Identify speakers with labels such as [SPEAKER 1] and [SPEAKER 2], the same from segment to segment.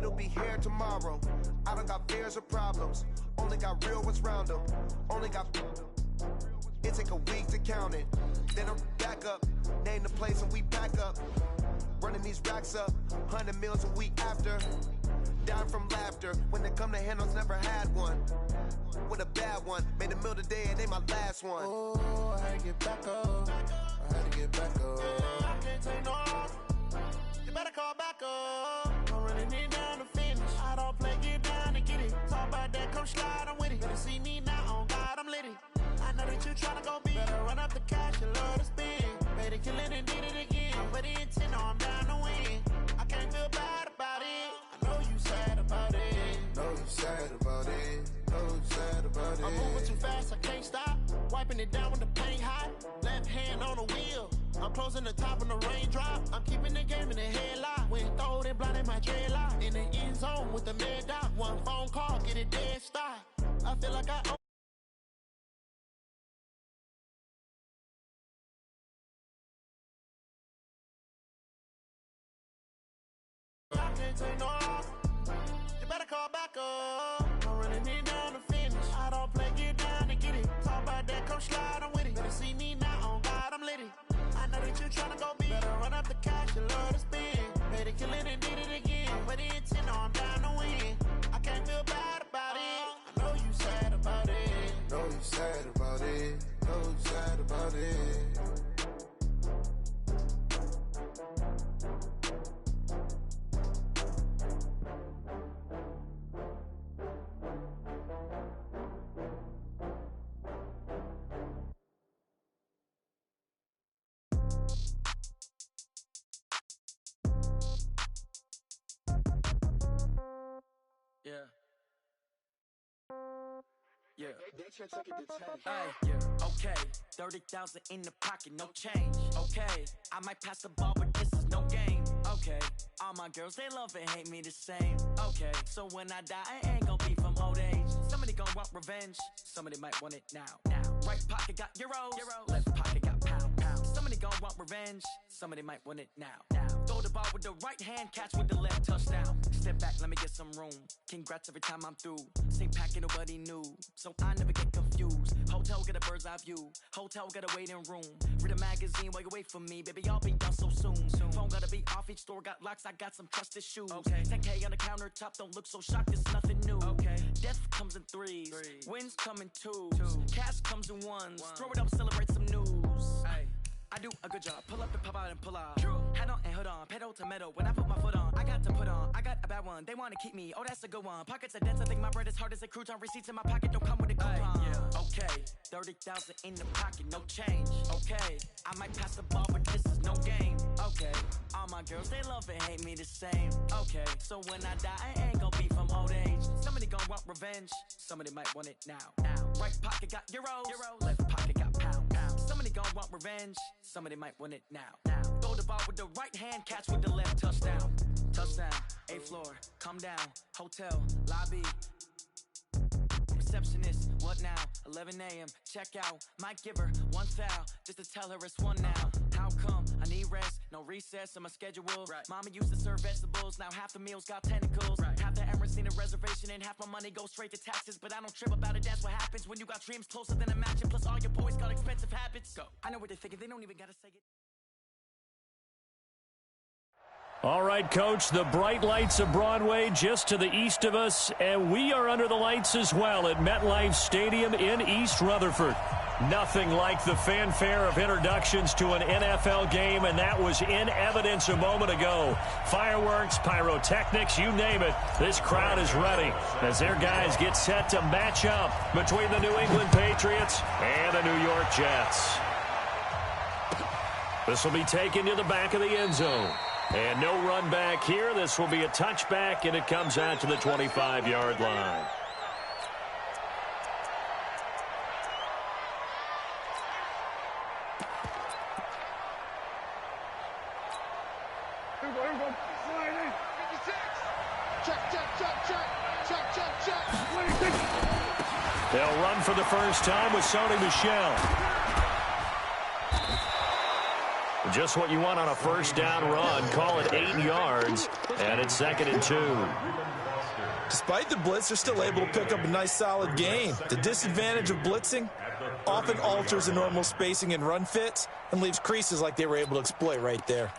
[SPEAKER 1] it'll be here tomorrow. I don't got fears or problems, only got real ones round them. Only got... It take a week to count it, then I'm back up. Name the place and we pack up. Running these racks up, 100 meals a week after. Down from laughter, when they come to handles, never had one. With a bad one, made a meal today and they my last one.
[SPEAKER 2] Oh, I had to get back up, I had to get back up. I can't take no loss, you better call back up. I'm running it down to finish, I don't play, get down to get it. Talk about that, come slide, I'm with it. Better see me now, on God, I'm litty. I know that you tryna go big, better run up the cash, you love to spend. Better kill it and did it again. I put it in 10, no, I'm down to win. I can't feel bad about it. I know you sad about it. Know you sad about it. Know you sad about it. I'm moving too fast, I can't stop. Wiping it down when the paint hot. Left hand on the wheel. I'm closing the top when the raindrop. I'm keeping the game in the headlock. When throwed and blinded my dreadlock. In the end zone with the mad dot. One phone call, get it dead stop. I feel like I own. I can't take no loss, you better call back up. I'm running it down to finish, I don't play, get down to get it. Talk about that, come slide, I'm with it. Better see me now, on God, I'm litty. I know that you tryna go big, better run up the cash, you love to spend. Better kill it and did it again. Put it in 10, no, I'm down to win. I can't feel bad about it. I know you sad about it. Know you sad about it. Know you sad about it.
[SPEAKER 3] Yeah. Yeah. Hey, yeah. Okay. 30,000 in the pocket, no change. Okay. I might pass the ball, but this is no game. Okay. All my girls, they love and hate me the same. Okay. So when I die, I ain't gon' be from old age. Somebody gon' want revenge. Somebody might want it now. Right pocket got euros. Left pocket got pound. Somebody gon' want revenge. Somebody might want it now. Throw the ball with the right hand, catch with the left, touchdown. Step back, let me get some room. Congrats every time I'm through. Same packet, nobody knew. So I never get confused. Hotel get a bird's eye view. Hotel get a waiting room. Read a magazine while you wait for me. Baby, I'll be done so soon. Phone gotta be off, each store got locks. I got some trusted shoes. Okay. 10K on the countertop, don't look so shocked, it's nothing new. Okay. Death comes in threes. Wins come in twos. Cash comes in ones. Throw it up, celebrate some news. Ay. I do a good job, pull up and pop out and pull out. True. Head on and hood on, pedal to metal. When I put my foot on, I got to put on. I got a bad one, they wanna keep me. Oh, that's a good one. Pockets are dense, I think my bread is hard as a crouton. Receipts in my pocket don't come with a coupon. Yeah. Okay, 30,000 in the pocket, no change. Okay, I might pass the ball, but this is no game. Okay, all my girls, they love and hate me the same. Okay, so when I die, I ain't gon' be from old age. Somebody gon' want revenge. Somebody might want it now. Right pocket got euros. Left pocket got pound. Somebody gon' want revenge. Somebody might want it now. Throw the ball with the right hand, catch with the left, touchdown. Touchdown, 8th floor, come down. Hotel, lobby. Receptionist, what now? 11 a.m., check out. Might give her one foul, just to tell her it's one now. How come? I need rest, no recess in my schedule. Right. Mama used to serve vegetables, now half the meals got tentacles. Right. Half the Emirates need a reservation and half my money goes straight to taxes. But I don't trip about it, that's what happens when you got dreams closer than a match. And plus all your boys got expensive habits. Go. I know what they're thinking, they don't even gotta say it.
[SPEAKER 4] All right, Coach, the bright lights of Broadway just to the east of us, and we are under the lights as well at MetLife Stadium in East Rutherford. Nothing like the fanfare of introductions to an NFL game, and that was in evidence a moment ago. Fireworks, pyrotechnics, you name it. This crowd is ready as their guys get set to match up between the New England Patriots and the New York Jets. This will be taken to the back of the end zone. And no run back here. This will be a touchback, and it comes out to the 25-yard line. They'll run for the first time with Sony Michel. Just what you want on a first down run. Call it 8 yards, and it's 2nd and 2.
[SPEAKER 5] Despite the blitz, they're still able to pick up a nice solid gain. The disadvantage of blitzing often alters the normal spacing and run fits and leaves creases like they were able to exploit right there.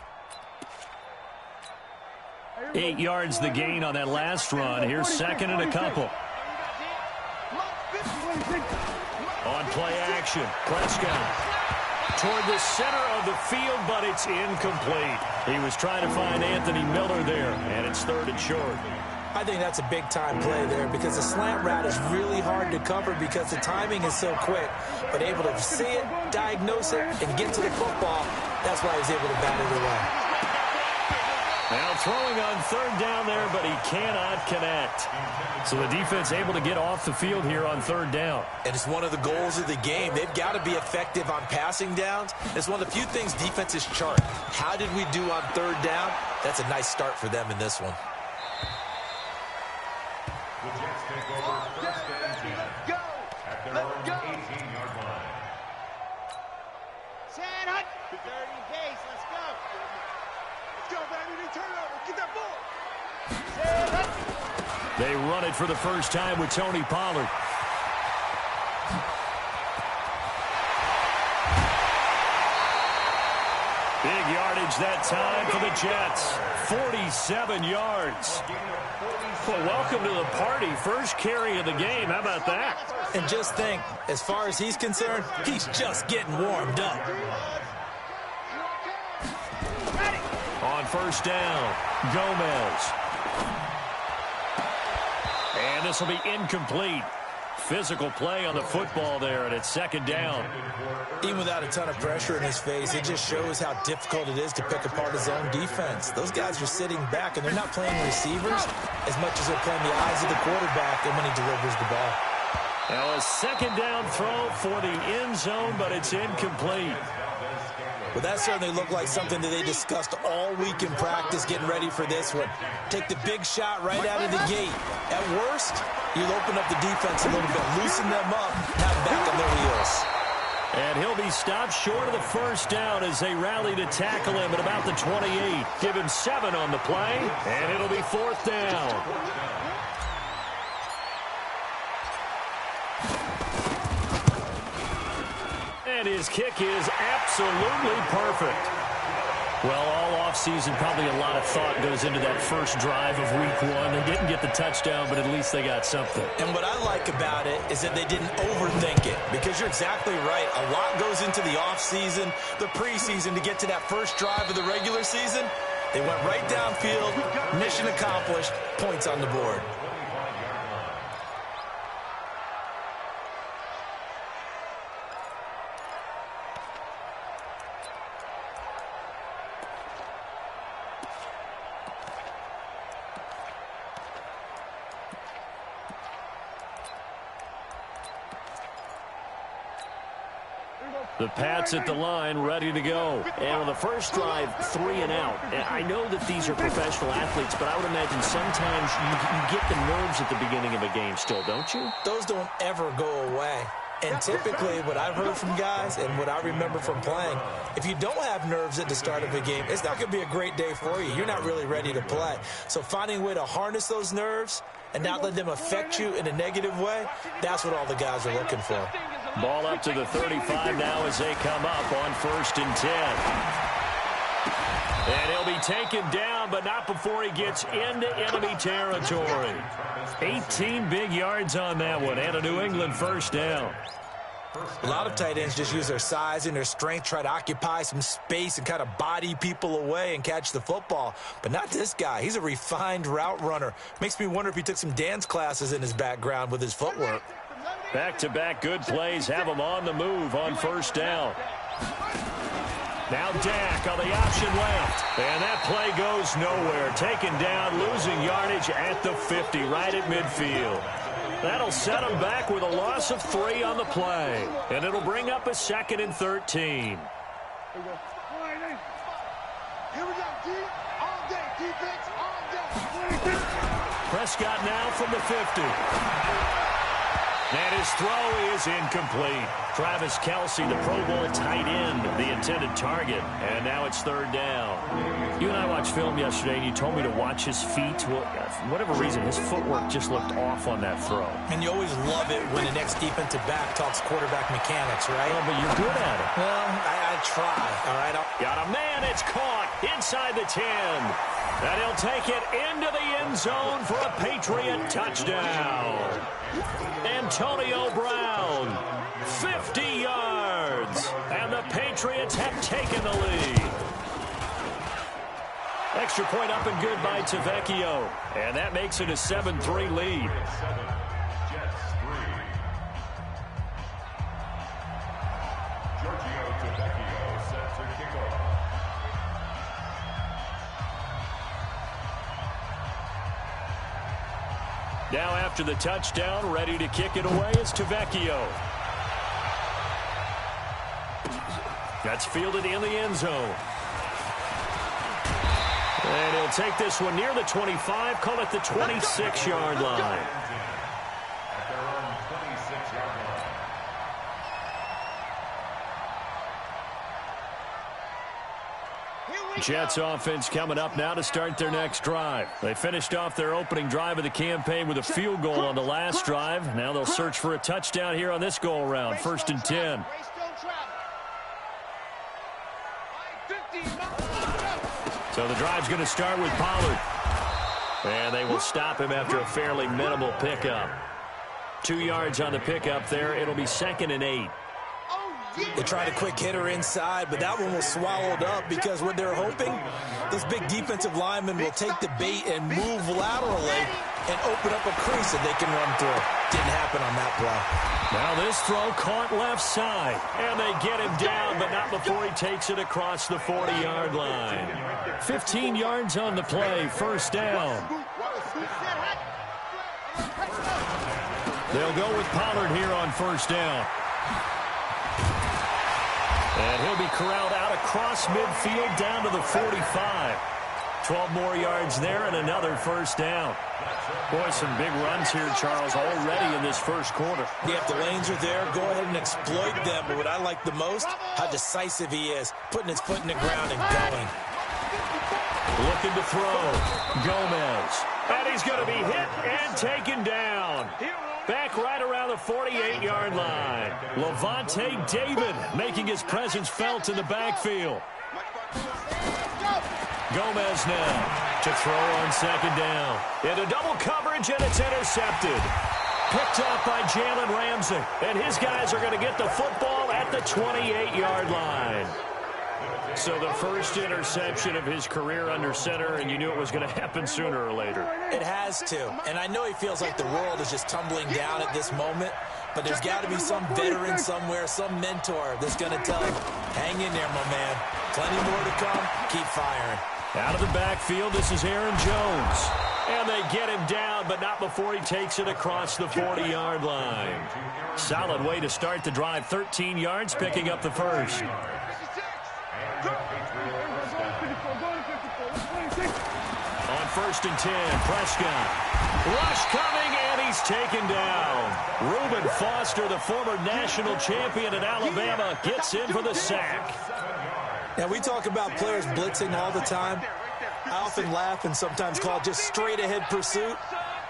[SPEAKER 4] 8 yards the gain on that last run. Here's 2nd and a couple. On play action, Prescott toward the center of the field, but it's incomplete. He was trying to find Anthony Miller there, and it's 3rd and short.
[SPEAKER 5] I think that's a big-time play there because the slant route is really hard to cover because the timing is so quick. But able to see it, diagnose it, and get to the football, that's why he's able to bat it away.
[SPEAKER 4] Now throwing on 3rd down there, but he cannot connect. So the defense able to get off the field here on 3rd down.
[SPEAKER 5] And it's one of the goals of the game. They've got to be effective on passing downs. It's one of the few things defenses chart. How did we do on 3rd down? That's a nice start for them in this one.
[SPEAKER 2] The Jets take over 1st and 10 at their own 18-yard line.
[SPEAKER 6] Sand hut. 30 pace. Let's go. Let's go, baby. They turn over. Get that ball. Sand hut.
[SPEAKER 4] They run it for the first time with Tony Pollard. Big yardage that time for the Jets. 47 yards. Well, welcome to the party. First carry of the game. How about that?
[SPEAKER 5] And just think, as far as he's concerned, he's just getting warmed up.
[SPEAKER 4] On 1st down, Gomez. And this will be incomplete. Physical play on the football there, and it's 2nd down.
[SPEAKER 5] Even without a ton of pressure in his face, it just shows how difficult it is to pick apart his own defense. Those guys are sitting back, and they're not playing receivers as much as they're playing the eyes of the quarterback and when he delivers the ball.
[SPEAKER 4] Now a 2nd down throw for the end zone, but it's incomplete.
[SPEAKER 5] Well, that certainly looked like something that they discussed all week in practice getting ready for this one. Take the big shot right out of the gate. At worst, you'll open up the defense a little bit, loosen them up, have them back on their heels.
[SPEAKER 4] And he'll be stopped short of the 1st down as they rally to tackle him at about the 28. Give him 7 on the play, and it'll be 4th down. And his kick is absolutely perfect. Well, all offseason, probably a lot of thought goes into that first drive of week 1. They didn't get the touchdown, but at least they got something.
[SPEAKER 5] And what I like about it is that they didn't overthink it, because you're exactly right. A lot goes into the offseason, the preseason to get to that first drive of the regular season. They went right downfield, mission accomplished, points on the board.
[SPEAKER 4] The Pats at the line, ready to go. And on the first drive, 3 and out. I know that these are professional athletes, but I would imagine sometimes you get the nerves at the beginning of a game still, don't you?
[SPEAKER 5] Those don't ever go away. And typically, what I've heard from guys and what I remember from playing, if you don't have nerves at the start of a game, it's not going to be a great day for you. You're not really ready to play. So finding a way to harness those nerves and not let them affect you in a negative way, that's what all the guys are looking for.
[SPEAKER 4] Ball up to the 35 now as they come up on 1st and 10. And he'll be taken down, but not before he gets into enemy territory. 18 big yards on that one, and a New England 1st down.
[SPEAKER 5] A lot of tight ends just use their size and their strength, try to occupy some space and kind of body people away and catch the football. But not this guy. He's a refined route runner. Makes me wonder if he took some dance classes in his background with his footwork.
[SPEAKER 4] Back-to-back good plays have him on the move on 1st down. Now Dak on the option left. And that play goes nowhere. Taken down, losing yardage at the 50, right at midfield. That'll set him back with a loss of 3 on the play. And it'll bring up a 2nd and 13.
[SPEAKER 6] Here we go, D. All day, defense, all day.
[SPEAKER 4] Prescott now from the 50. And his throw is incomplete. Travis Kelce, the Pro Bowl tight end, the intended target. And now it's third down. You and I watched film yesterday, and you told me to watch his feet. Well, for whatever reason, his footwork just looked off on that throw.
[SPEAKER 5] And you always love it when the next defensive back talks quarterback mechanics, right?
[SPEAKER 4] Well, but you're good at it.
[SPEAKER 5] Well, I try, all right?
[SPEAKER 4] Got a man. It's caught inside the 10. And he'll take it into the end zone for a Patriot touchdown. Antonio Brown, 50 yards. And the Patriots have taken the lead. Extra point up and good by Tavecchio. And that makes it a 7-3 lead. Now after the touchdown, ready to kick it away is Tavecchio. That's fielded in the end zone. And he'll take this one near the 25, call it the 26-yard line. Jets offense coming up now to start their next drive. They finished off their opening drive of the campaign with a field goal on the last drive. Now they'll search for a touchdown here on this go-around. 1st and 10. So the drive's going to start with Pollard. And they will stop him after a fairly minimal pickup. 2 yards on the pickup there. It'll be 2nd and 8.
[SPEAKER 5] They tried a quick hitter inside, but that one was swallowed up because what they're hoping, this big defensive lineman will take the bait and move laterally and open up a crease that they can run through. Didn't happen on that play.
[SPEAKER 4] Now this throw caught left side, and they get him down, but not before he takes it across the 40-yard line. 15 yards on the play, 1st down. They'll go with Pollard here on 1st down. And he'll be corralled out across midfield down to the 45. 12 more yards there and another 1st down. Boy, some big runs here, Charles, already in this first quarter.
[SPEAKER 5] Yeah, if the lanes are there, go ahead and exploit them. But what I like the most, how decisive he is, putting his foot in the ground and going.
[SPEAKER 4] Looking to throw. Gomez. And he's going to be hit and taken down. Back right around the 48-yard line. Levante David making his presence felt in the backfield. Gomez now to throw on 2nd down. Into double coverage, and it's intercepted. Picked up by Jalen Ramsey. And his guys are going to get the football at the 28-yard line. So the first interception of his career under center, and you knew it was going to happen sooner or later.
[SPEAKER 5] It has to. And I know he feels like the world is just tumbling down at this moment, but there's got to be some veteran somewhere, some mentor that's going to tell him, hang in there, my man. Plenty more to come. Keep firing.
[SPEAKER 4] Out of the backfield, this is Aaron Jones. And they get him down, but not before he takes it across the 40-yard line. Solid way to start the drive. 13 yards, picking up the first. On 1st and 10, Prescott. Rush coming, and he's taken down. Reuben Foster, the former national champion at Alabama, gets in for the sack.
[SPEAKER 5] Now, we talk about players blitzing all the time. I often laugh and sometimes call it just straight-ahead pursuit.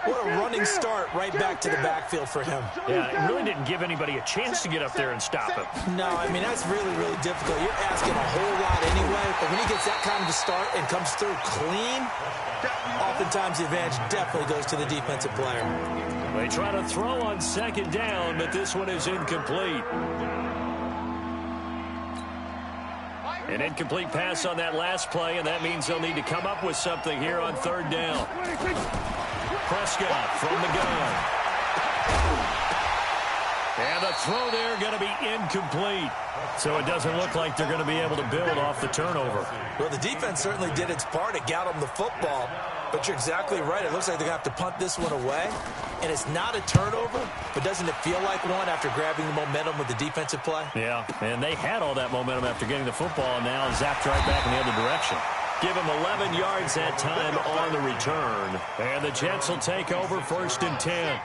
[SPEAKER 5] What a running start right back to the backfield for him.
[SPEAKER 4] Yeah, it really didn't give anybody a chance to get up there and stop him.
[SPEAKER 5] No, I mean, that's really, really difficult. You're asking a whole lot anyway, but when he gets that kind of a start and comes through clean, oftentimes the advantage definitely goes to the defensive player.
[SPEAKER 4] They try to throw on 2nd down, but this one is incomplete. An incomplete pass on that last play, and that means they'll need to come up with something here on 3rd down. Prescott from the gun. And the throw there going to be incomplete. So it doesn't look like they're going to be able to build off the turnover.
[SPEAKER 5] Well, the defense certainly did its part. It got them the football. But you're exactly right. It looks like they're going to have to punt this one away. And it's not a turnover, but doesn't it feel like one after grabbing the momentum with the defensive play?
[SPEAKER 4] Yeah, and they had all that momentum after getting the football, and now zapped right back in the other direction. Give him 11 yards that time on the return. And the Jets will take over 1st and 10.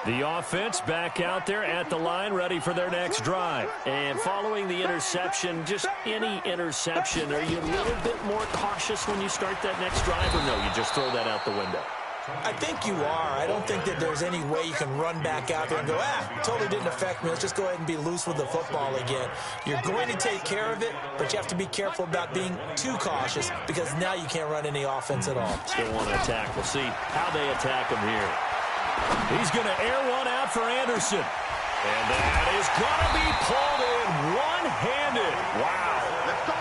[SPEAKER 4] The offense back out there at the line, ready for their next drive. And following the interception, just any interception, are you a little bit more cautious when you start that next drive, or no, you just throw that out the window?
[SPEAKER 5] I think you are. I don't think that there's any way you can run back out there and go, totally didn't affect me. Let's just go ahead and be loose with the football again. You're going to take care of it, but you have to be careful about being too cautious because now you can't run any offense at all.
[SPEAKER 4] Still want to attack. We'll see how they attack him here. He's going to air one out for Anderson. And that is going to be pulled in one-handed. Wow.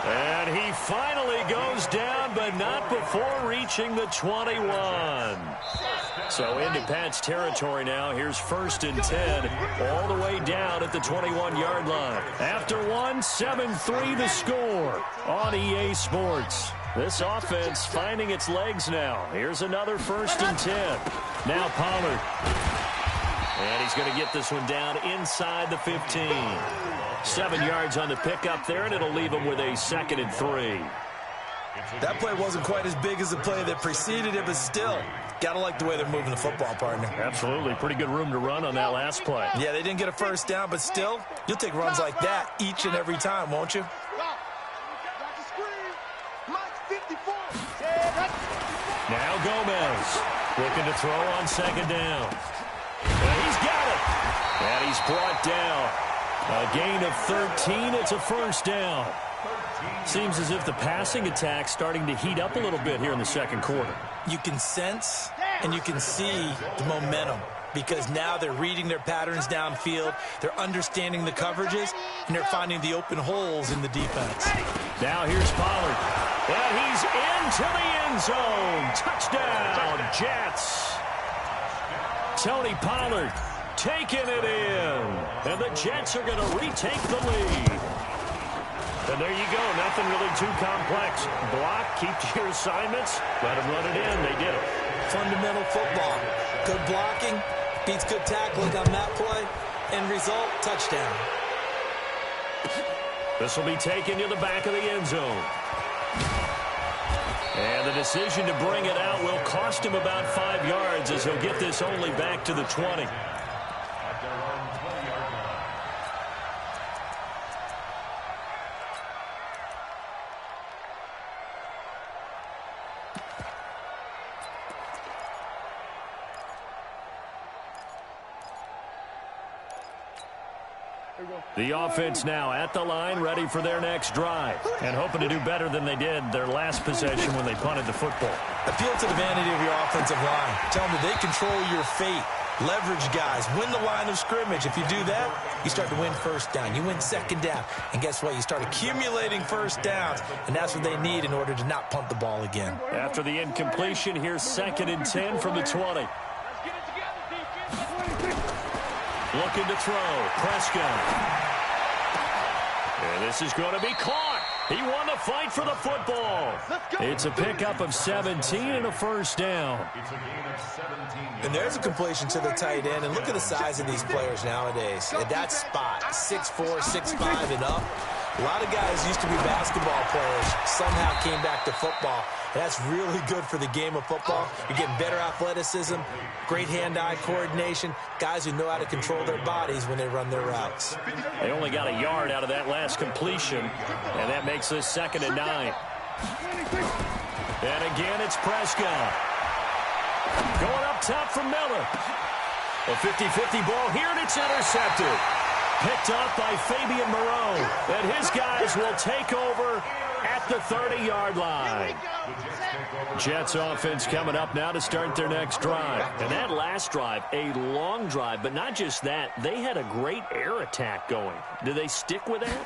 [SPEAKER 4] And he finally goes down, but not before reaching the 21. So into Pat's territory now. Here's 1st and 10, all the way down at the 21-yard line. After one, 7-3 the score on EA Sports. This offense finding its legs now. Here's another 1st and 10. Now Pollard. And he's going to get this one down inside the 15. 7 yards on the pickup there, and it'll leave him with a 2nd and 3.
[SPEAKER 5] That play wasn't quite as big as the play that preceded it, but still, got to like the way they're moving the football, partner.
[SPEAKER 4] Absolutely. Pretty good room to run on that last play.
[SPEAKER 5] Yeah, they didn't get a first down, but still, you'll take runs like that each and every time, won't you?
[SPEAKER 4] Now Gomez looking to throw on 2nd down. And he's got it. And he's brought down. A gain of 13. It's a 1st down. Seems as if the passing attack's starting to heat up a little bit here in the 2nd quarter.
[SPEAKER 5] You can sense and you can see the momentum because now they're reading their patterns downfield, they're understanding the coverages, and they're finding the open holes in the defense.
[SPEAKER 4] Now here's Pollard. And he's into the end zone. Touchdown, Jets. Tony Pollard taking it in. And the Jets are going to retake the lead. And there you go. Nothing really too complex. Block, keep to your assignments, let them run it in. They did it.
[SPEAKER 5] Fundamental football. Good blocking beats good tackling on that play. End result, touchdown.
[SPEAKER 4] This will be taken to the back of the end zone. And the decision to bring it out will cost him about 5 yards as he'll get this only back to the 20. The offense now at the line, ready for their next drive, and hoping to do better than they did their last possession when they punted the football.
[SPEAKER 5] Appeal to the vanity of your offensive line. Tell them that they control your fate. Leverage guys. Win the line of scrimmage. If you do that, you start to win 1st down. You win 2nd down. And guess what? You start accumulating 1st downs, and that's what they need in order to not punt the ball again.
[SPEAKER 4] After the incompletion, here's 2nd and 10 from the 20. Looking to throw. Prescott. And this is going to be caught. He won the fight for the football. It's a pickup of 17 and a 1st down.
[SPEAKER 5] And there's a completion to the tight end. And look at the size of these players nowadays. At that spot, 6'4", 6'5", and up. A lot of guys used to be basketball players, somehow came back to football. And that's really good for the game of football. You're getting better athleticism, great hand-eye coordination, guys who know how to control their bodies when they run their routes.
[SPEAKER 4] They only got a yard out of that last completion, and that makes this 2nd and 9. And again, it's Prescott. Going up top from Miller. A 50-50 ball here, and it's intercepted. Picked up by Fabian Moreau. And his guys will take over at the 30-yard line. Jets offense coming up now to start their next drive. And that last drive, a long drive, but not just that. They had a great air attack going. Do they stick with that?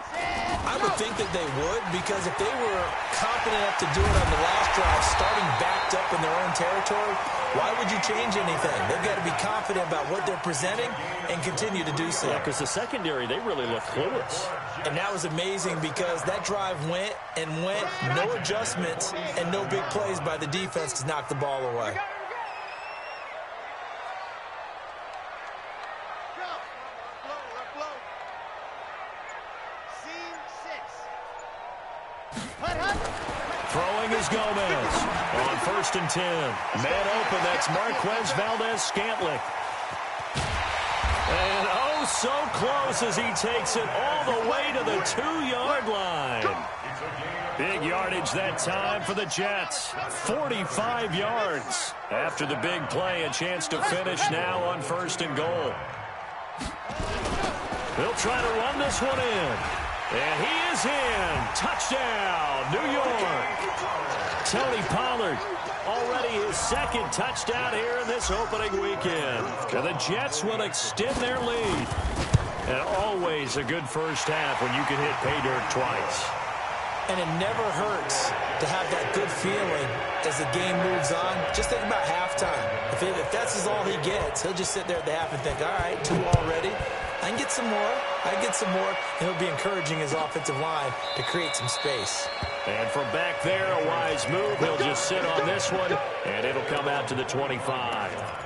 [SPEAKER 5] I would think that they would, because if they were confident enough to do it on the last drive, starting backed up in their own territory, why would you change anything? They've got to be confident about what they're presenting and continue to do so.
[SPEAKER 4] Yeah, because the secondary, they really look clueless.
[SPEAKER 5] And that was amazing because that drive went and went, no adjustments and no big plays by the defense to knock the ball away.
[SPEAKER 4] Throwing is Gomez on 1st and 10. Man open, that's Marquez Valdez-Scantling. And oh, so close as he takes it all the way to the 2-yard line. Big yardage that time for the Jets. 45 yards. After the big play, a chance to finish now on 1st and goal. He'll try to run this one in. And he is in. Touchdown, New York. Tony Pollard, already his 2nd touchdown here in this opening weekend. And the Jets will extend their lead. And always a good first half when you can hit pay dirt twice.
[SPEAKER 5] And it never hurts to have that good feeling as the game moves on. Just think about halftime. If that's all he gets, he'll just sit there at the half and think, all right, 2 already. I can get some more. I can get some more. And he'll be encouraging his offensive line to create some space.
[SPEAKER 4] And from back there, a wise move. He'll just sit on this one, and it'll come out to the 25.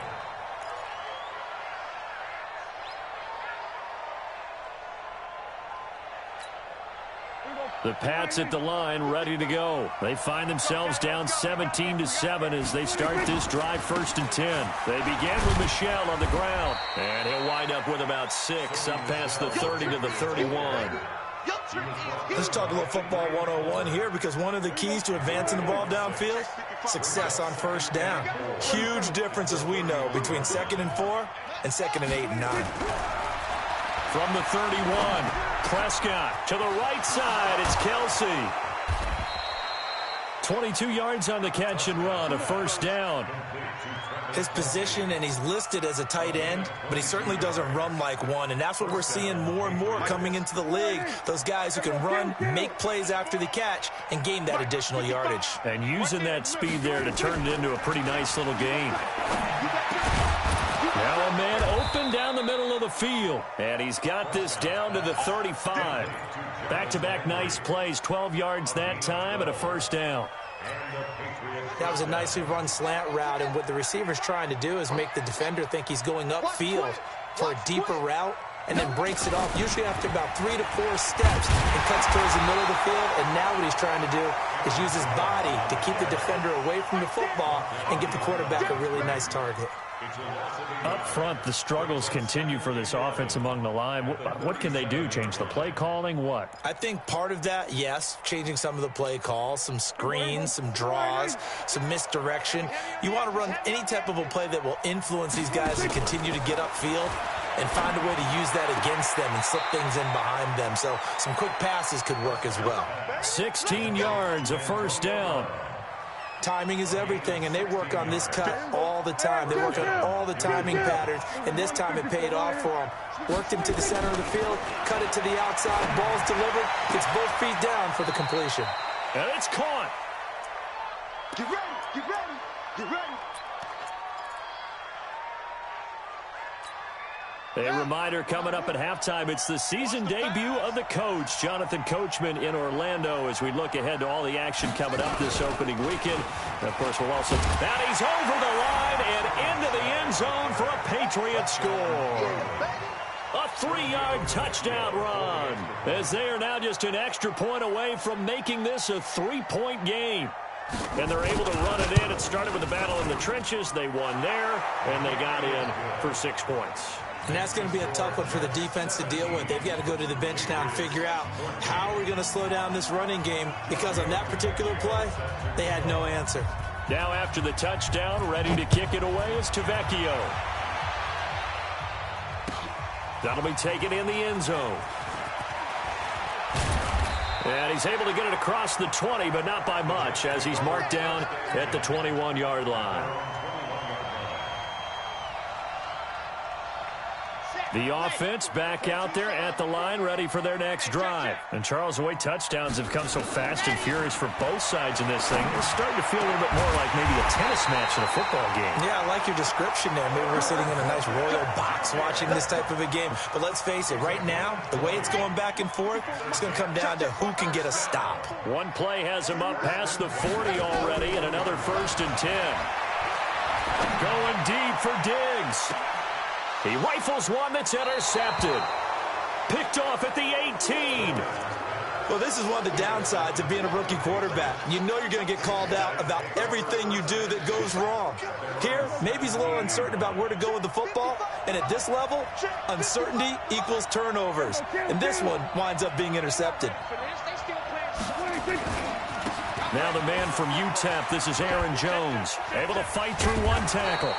[SPEAKER 4] The Pats at the line, ready to go. They find themselves down 17-7 as they start this drive 1st and 10. They begin with Michel on the ground, and he'll wind up with about 6 up past the 30 to the 31.
[SPEAKER 5] Let's talk a little football 101 here, because one of the keys to advancing the ball downfield, success on 1st down. Huge difference, as we know, between 2nd and 4 and 2nd and 8 and 9.
[SPEAKER 4] From the 31, Prescott to the right side. It's Kelsey. 22 yards on the catch and run, a 1st down.
[SPEAKER 5] His position, and he's listed as a tight end, but he certainly doesn't run like one, and that's what we're seeing more and more coming into the league. Those guys who can run, make plays after the catch, and gain that additional yardage.
[SPEAKER 4] And using that speed there to turn it into a pretty nice little game. Now a man open down the middle of the field, and he's got this down to the 35. Back-to-back nice plays, 12 yards that time, and a 1st down.
[SPEAKER 5] That was a nicely run slant route, and what the receiver's trying to do is make the defender think he's going upfield for a deeper route, and then breaks it off, usually after about 3 to 4 steps, and cuts towards the middle of the field. And now what he's trying to do is use his body to keep the defender away from the football and give the quarterback a really nice target.
[SPEAKER 4] Up front, the struggles continue for this offense among the line. What can they do? Change the play calling? What?
[SPEAKER 5] I think part of that, yes, changing some of the play calls, some screens, some draws, some misdirection. You want to run any type of a play that will influence these guys to continue to get upfield and find a way to use that against them and slip things in behind them. So some quick passes could work as well.
[SPEAKER 4] 16 yards, a 1st down.
[SPEAKER 5] Timing is everything, and they work on this cut all the time. They work on all the timing patterns, and this time it paid off for them. Worked him to the center of the field, cut it to the outside, ball's delivered, gets both feet down for the completion.
[SPEAKER 4] And it's caught.
[SPEAKER 6] Get ready, get ready, get ready.
[SPEAKER 4] A reminder coming up at halftime, it's the season debut of the coach, Jonathan Coachman, in Orlando, as we look ahead to all the action coming up this opening weekend. And of course, we'll also... Now he's over the line and into the end zone for a Patriot score. A 3-yard touchdown run, as they are now just an extra point away from making this a 3-point game. And they're able to run it in. It started with the battle in the trenches. They won there, and they got in for 6 points.
[SPEAKER 5] And that's going to be a tough one for the defense to deal with. They've got to go to the bench now and figure out how are we going to slow down this running game, because on that particular play, they had no answer.
[SPEAKER 4] Now after the touchdown, ready to kick it away is Tavecchio. That'll be taken in the end zone. And he's able to get it across the 20, but not by much, as he's marked down at the 21-yard line. The offense back out there at the line, ready for their next drive. And Charles, the way touchdowns have come so fast and furious for both sides in this thing, it's starting to feel a little bit more like maybe a tennis match in a football game.
[SPEAKER 5] Yeah, I like your description there. Maybe we're sitting in a nice royal box watching this type of a game. But let's face it, right now, the way it's going back and forth, it's going to come down to who can get a stop.
[SPEAKER 4] One play has him up past the 40 already, and another 1st and 10. Going deep for Diggs. He rifles one that's intercepted. Picked off at the 18.
[SPEAKER 5] Well, this is one of the downsides of being a rookie quarterback. You know you're going to get called out about everything you do that goes wrong. Here, maybe he's a little uncertain about where to go with the football, and at this level, uncertainty equals turnovers. And this one winds up being intercepted.
[SPEAKER 4] Now the man from UTEP, this is Aaron Jones, able to fight through one tackle.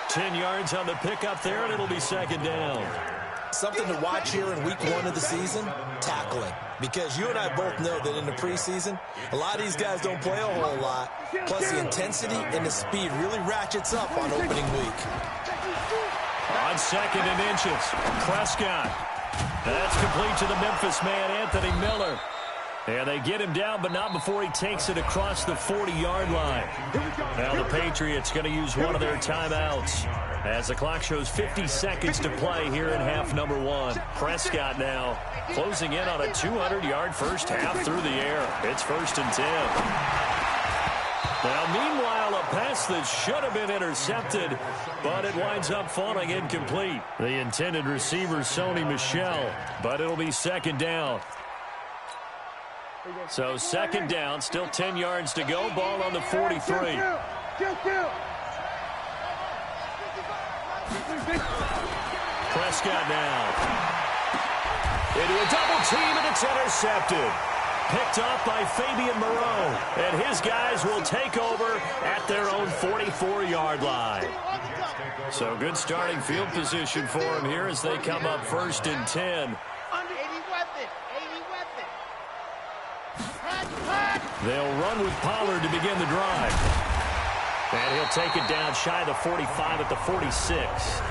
[SPEAKER 4] 10 yards on the pickup there, and it'll be second down.
[SPEAKER 5] Something to watch here in week 1 of the season, tackling. Because you and I both know that in the preseason, a lot of these guys don't play a whole lot. Plus the intensity and the speed really ratchets up on opening week.
[SPEAKER 4] On 2nd and inches, Prescott. That's complete to the Memphis man, Anthony Miller. And they get him down, but not before he takes it across the 40-yard line. Now the Patriots going to use one of their timeouts as the clock shows 50 seconds to play here in half number 1. Prescott now closing in on a 200-yard first half through the air. It's 1st and 10. Now, meanwhile, a pass that should have been intercepted, but it winds up falling incomplete. The intended receiver, Sony Michel, but it'll be 2nd down. So 2nd down, still 10 yards to go. Ball on the 43. Prescott now. Into a double team, and it's intercepted. Picked off by Fabian Moreau. And his guys will take over at their own 44-yard line. So good starting field position for him here as they come up 1st and 10. They'll run with Pollard to begin the drive. And he'll take it down shy of the 45 at the 46.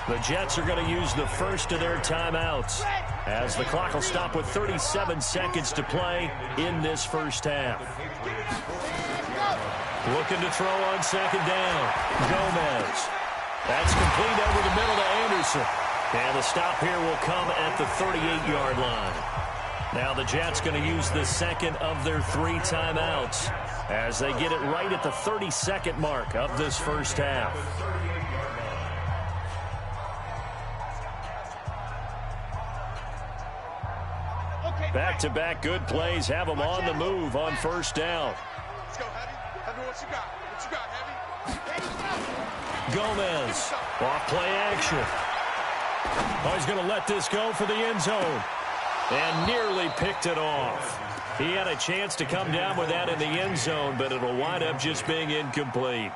[SPEAKER 4] The Jets are going to use the first of their timeouts as the clock will stop with 37 seconds to play in this first half. Looking to throw on 2nd down. Gomez. That's complete over the middle to Anderson. And the stop here will come at the 38-yard line. Now the Jets going to use the 2nd of their 3 timeouts as they get it right at the 30-second mark of this first half. Back-to-back good plays have them on the move on 1st down.
[SPEAKER 6] Let's go, Heavy. Heavy, what you got? What you got, Heavy?
[SPEAKER 4] Gomez, off play action. Oh, he's going to let this go for the end zone. And nearly picked it off. He had a chance to come down with that in the end zone, but it'll wind up just being incomplete.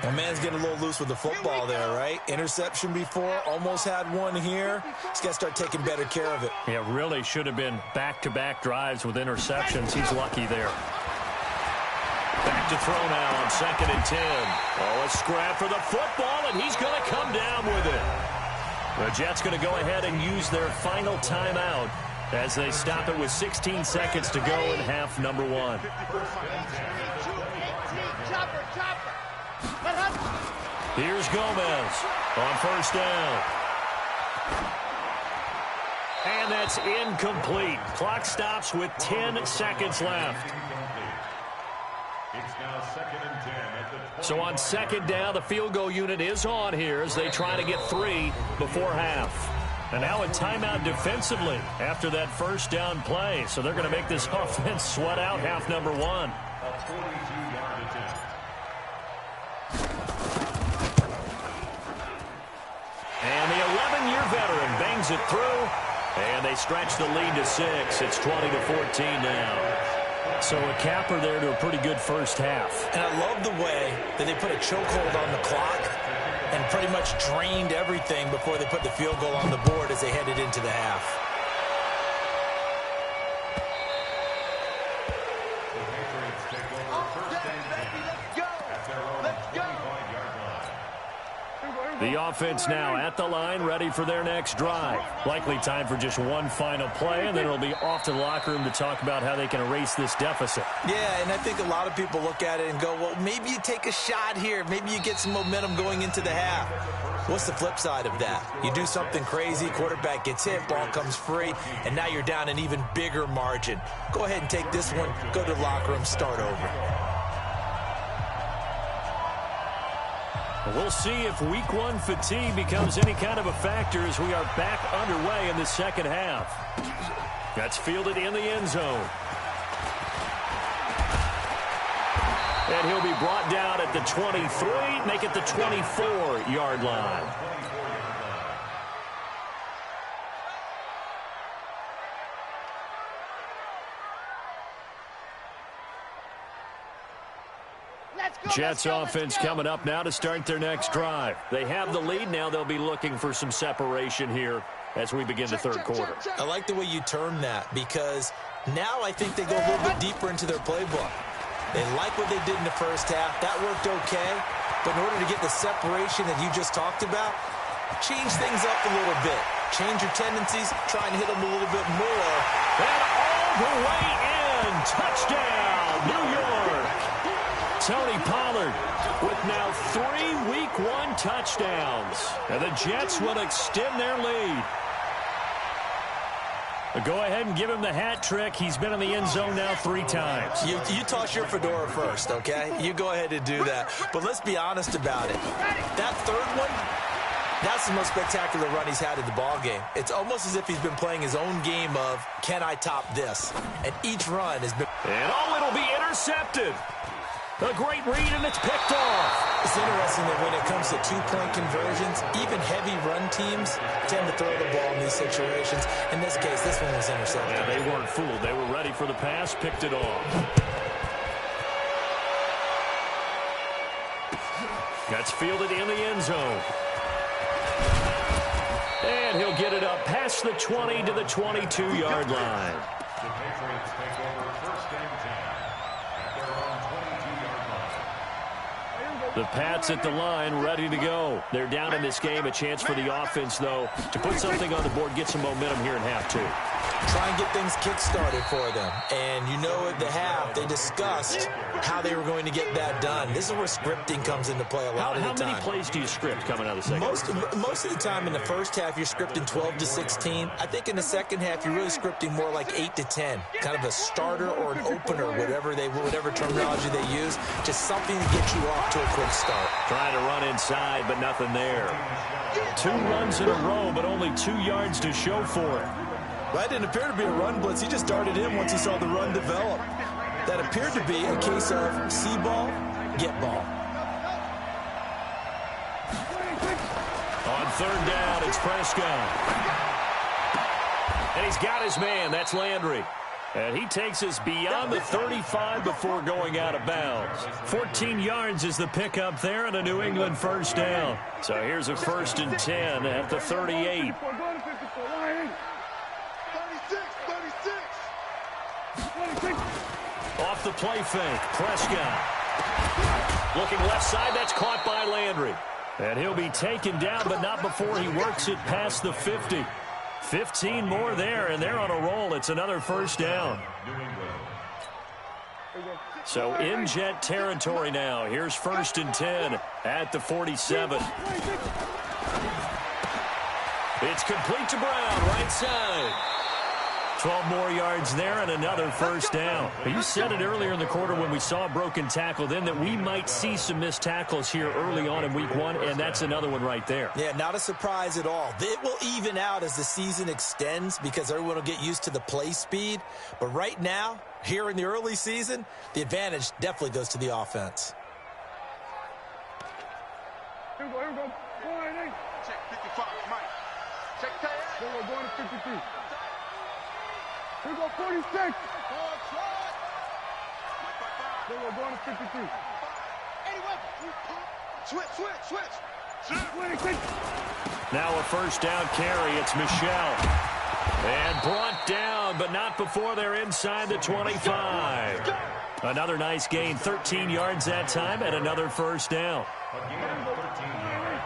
[SPEAKER 5] The man's getting a little loose with the football there, right? Interception before, almost had one here. He's got to start taking better care of it.
[SPEAKER 4] Yeah, really should have been back-to-back drives with interceptions. He's lucky there. Back to throw now on 2nd and 10. Oh, a scrap for the football, and he's going to come down with it. The Jets going to go ahead and use their final timeout as they stop it with 16 seconds to go in half number 1. Here's Gomez on 1st down. And that's incomplete. Clock stops with 10 seconds left.
[SPEAKER 7] It's now 2nd and 10 at the 20.
[SPEAKER 4] So on 2nd down, the field goal unit is on here as they try to get 3 before half. And now a timeout defensively after that 1st down play. So they're going to make this offense sweat out half number 1.
[SPEAKER 7] A 42-yard attempt.
[SPEAKER 4] And the 11-year veteran bangs it through. And they stretch the lead to 6. It's 20-14 now. So a capper there to a pretty good first half.
[SPEAKER 5] And I love the way that they put a chokehold on the clock and pretty much drained everything before they put the field goal on the board as they headed into the half.
[SPEAKER 7] The Patriots take over 1st and 10 at their own 25-yard line.
[SPEAKER 4] The offense now at the line, ready for their next drive. Likely time for just one final play, and then it'll be off to the locker room to talk about how they can erase this deficit.
[SPEAKER 5] Yeah, and I think a lot of people look at it and go, well, maybe you take a shot here. Maybe you get some momentum going into the half. What's the flip side of that? You do something crazy, quarterback gets hit, ball comes free, and now you're down an even bigger margin. Go ahead and take this one, go to the locker room, start over.
[SPEAKER 4] We'll see if week 1 fatigue becomes any kind of a factor as we are back underway in the second half. That's fielded in the end zone. And he'll be brought down at the 23, make it the 24-yard line. Jets offense coming up now to start their next drive. They have the lead now. They'll be looking for some separation here as we begin the third quarter.
[SPEAKER 5] I like the way you term that, because now I think they go a little bit deeper into their playbook. They like what they did in the first half. That worked okay. But in order to get the separation that you just talked about, change things up a little bit. Change your tendencies, try and hit them a little bit more.
[SPEAKER 4] And all the way in. Touchdown, New York. Tony Pollard with now 3 Week 1 touchdowns. And the Jets will extend their lead. Go ahead and give him the hat trick. He's been in the end zone now 3 times.
[SPEAKER 5] You toss your fedora first, okay? You go ahead and do that. But let's be honest about it. That third one, that's the most spectacular run he's had in the ballgame. It's almost as if he's been playing his own game of, can I top this? And each run has been...
[SPEAKER 4] And it'll be intercepted. A great read, and it's picked off.
[SPEAKER 5] It's interesting that when it comes to two-point conversions, even heavy run teams tend to throw the ball in these situations. In this case, this one was intercepted.
[SPEAKER 4] Yeah, they weren't fooled. They were ready for the pass, picked it off. That's fielded in the end zone. And he'll get it up past the 20 to the 22-yard line.
[SPEAKER 7] The Patriots take over first and 10 at their own 22-yard line.
[SPEAKER 4] The Pats at the line, ready to go. They're down in this game. A chance for the offense, though, to put something on the board, get some momentum here in half 2.
[SPEAKER 5] Try and get things kick-started for them. And you know at the half, they discussed how they were going to get that done. This is where scripting comes into play a lot of the time.
[SPEAKER 4] How many plays do you script coming out of the second?
[SPEAKER 5] Most of the time in the first half, you're scripting 12 to 16. I think in the second half, you're really scripting more like 8 to 10. Kind of a starter or an opener, whatever terminology they use. Just something to get you off to a quick start.
[SPEAKER 4] Trying to run inside, but nothing there. 2 runs in a row, but only 2 yards to show for it.
[SPEAKER 5] That didn't appear to be a run blitz. He just darted in once he saw the run develop. That appeared to be a case of see ball, get ball.
[SPEAKER 4] On third down, it's Prescott. And he's got his man. That's Landry. And he takes us beyond the 35 before going out of bounds. 14 yards is the pickup there and a New England first down. So here's a first and 10 at the 38. Off the play fake, Prescott. Looking left side, that's caught by Landry. And he'll be taken down, but not before he works it past the 50. 15 more there, and they're on a roll. It's another first down. So in Jet territory now. Here's first and 10 at the 47. It's complete to Brown, right side. 12 more yards there and another first down. You said it earlier in the quarter when we saw a broken tackle then that we might see some missed tackles here early on in week 1, and that's another one right there.
[SPEAKER 5] Yeah, not a surprise at all. It will even out as the season extends because everyone will get used to the play speed. But right now, here in the early season, the advantage definitely goes to the offense.
[SPEAKER 6] Here we go. Check 55, Mike. Check 10. Here we go, going to 53. Here we go, 46. Here we go, going to 53. Switch. 26.
[SPEAKER 4] Now a first down carry. It's Michelle. And brought down, but not before they're inside the 25. Another nice gain, 13 yards that time, and another first down.
[SPEAKER 7] Again, 13 yards.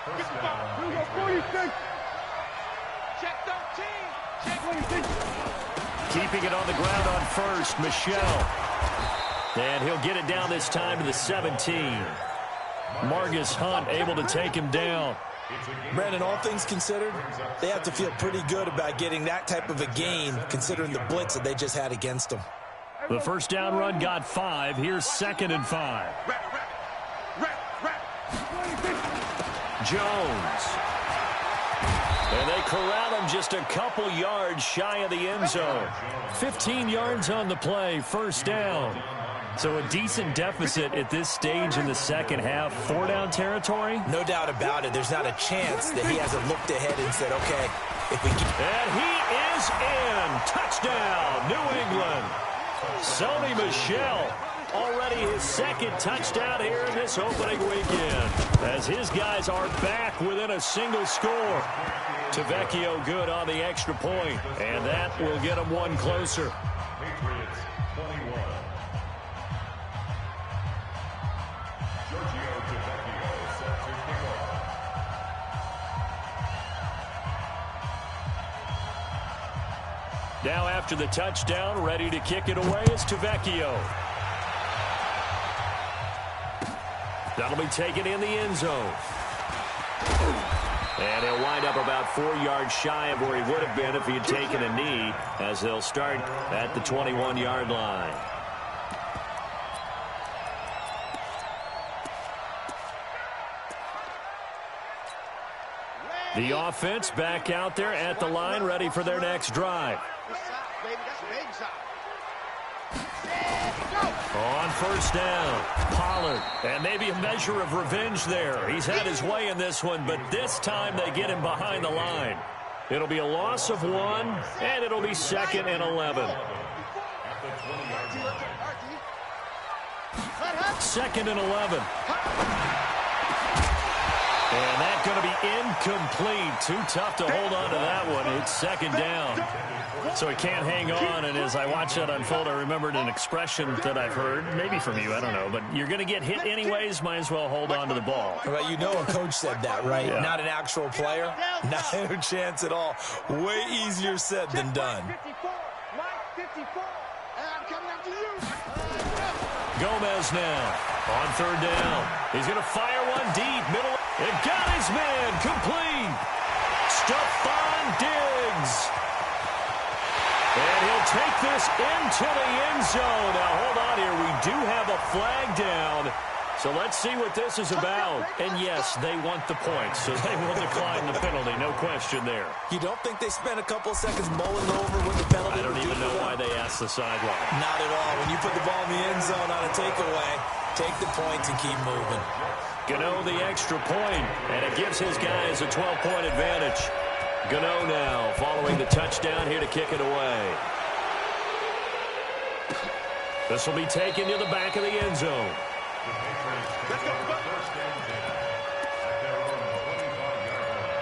[SPEAKER 7] First down.
[SPEAKER 6] Here we go, 46. Check 13. Check 26.
[SPEAKER 4] Keeping it on the ground on first, Michelle. And he'll get it down this time to the 17. Margus Hunt able to take him down.
[SPEAKER 5] Brandon, all things considered, they have to feel pretty good about getting that type of a gain considering the blitz that they just had against them.
[SPEAKER 4] The first down run got 5. Here's second and 5. Jones. And they corral him just a couple yards shy of the end zone. 15 yards on the play, first down. So a decent deficit at this stage in the second half. 4-down territory?
[SPEAKER 5] No doubt about it. There's not a chance that he hasn't looked ahead and said, okay, if we get...
[SPEAKER 4] And he is in. Touchdown, New England. Sony Michel, already his second touchdown here in this opening weekend, as his guys are back within a single score. Tavecchio good on the extra point, and that will get him one closer.
[SPEAKER 7] Patriots 21. Giorgio Tavecchio set to kick off.
[SPEAKER 4] Now after the touchdown, ready to kick it away is Tavecchio. That'll be taken in the end zone. And he'll wind up about 4 yards shy of where he would have been if he had taken a knee, as they'll start at the 21-yard line. The offense back out there at the line, ready for their next drive. On first down, Pollard, and maybe a measure of revenge there. He's had his way in this one, but this time they get him behind the line. It'll be a loss of 1, and it'll be 2nd and 11. 2nd and 11. And that's going to be incomplete. Too tough to hold on to that one. It's 2nd down. So he can't hang on, and as I watch that unfold, I remembered an expression that I've heard, maybe from you, I don't know, but you're going to get hit anyways, might as well hold on to the ball.
[SPEAKER 5] Well, you know a coach said that, right?
[SPEAKER 4] Yeah.
[SPEAKER 5] Not an actual player. Not a chance at all. Way easier said than done.
[SPEAKER 4] Gomez now on 3rd down. He's going to fire one deep, middle. It got his man, complete. Stephon Diggs. And he'll take this into the end zone. Now, hold on here. We do have a flag down. So let's see what this is about. And, yes, they want the points, so they will decline the penalty. No question there.
[SPEAKER 5] You don't think they spent a couple seconds mulling over what the penalty
[SPEAKER 4] I don't even know why they asked the sideline.
[SPEAKER 5] Not at all. When you put the ball in the end zone on a takeaway, take the points and keep moving.
[SPEAKER 4] Gano the extra point, and it gives his guys a 12-point advantage. Gano now following the touchdown here to kick it away. This will be taken to the back of the end zone.
[SPEAKER 7] Let's go. First and 10 at their own 25-yard line.